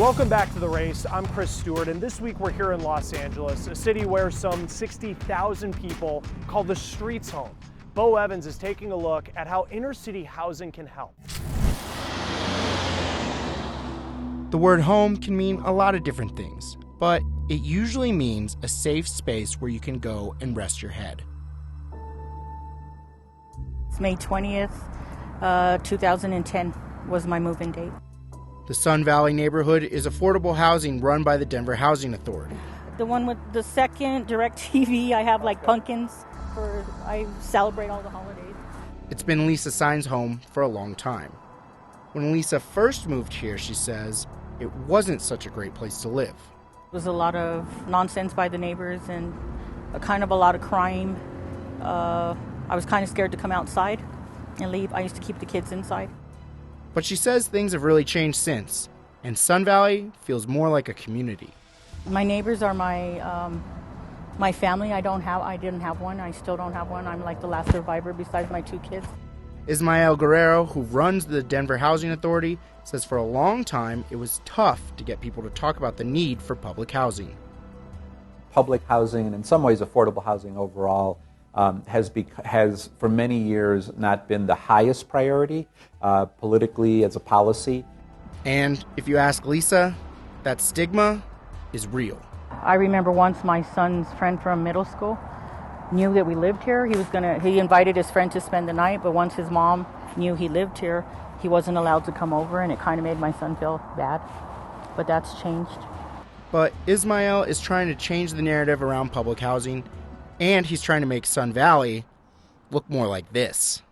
Welcome back to The Race. I'm Chris Stewart, and this week we're here in Los Angeles, a city where some 60,000 people call the streets home. Bo Evans is taking a look at how inner city housing can help. The word home can mean a lot of different things, but it usually means a safe space where you can go and rest your head. It's May 20th, 2010 was my move-in date. The Sun Valley neighborhood is affordable housing run by the Denver Housing Authority. The one with the second direct TV, I have like pumpkins I celebrate all the holidays. It's been Lisa Sign's home for a long time. When Lisa first moved here, she says, it wasn't such a great place to live. There was a lot of nonsense by the neighbors and a lot of crime. I was kind of scared to come outside and leave. I used to keep the kids inside. But she says things have really changed since, and Sun Valley feels more like a community. My neighbors are my family. I didn't have one. I still don't have one. I'm like the last survivor besides my two kids. Ismael Guerrero, who runs the Denver Housing Authority, says for a long time it was tough to get people to talk about the need for public housing. Public housing, and in some ways affordable housing overall, has for many years not been the highest priority politically as a policy. And if you ask Lisa, that stigma is real. I remember once my son's friend from middle school knew that we lived here. He invited his friend to spend the night, but once his mom knew he lived here, he wasn't allowed to come over, and it kind of made my son feel bad. But that's changed. But Ismael is trying to change the narrative around public housing, and he's trying to make Sun Valley look more like this.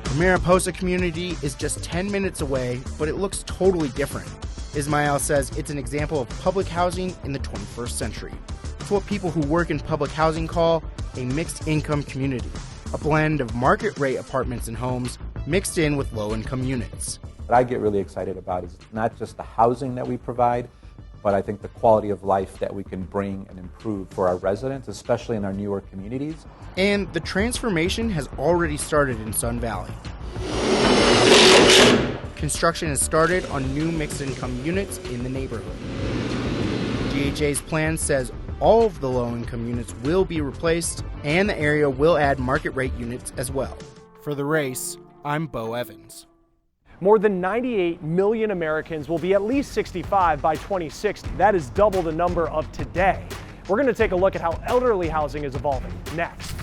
The Mariposa community is just 10 minutes away, but it looks totally different. Ismael says it's an example of public housing in the 21st century. It's what people who work in public housing call a mixed-income community, a blend of market-rate apartments and homes mixed in with low-income units. What I get really excited about is not just the housing that we provide, but I think the quality of life that we can bring and improve for our residents, especially in our newer communities. And the transformation has already started in Sun Valley. Construction has started on new mixed-income units in the neighborhood. DHA's plan says all of the low-income units will be replaced, and the area will add market-rate units as well. For The Race, I'm Bo Evans. More than 98 million Americans will be at least 65 by 2060. That is double the number of today. We're going to take a look at how elderly housing is evolving next.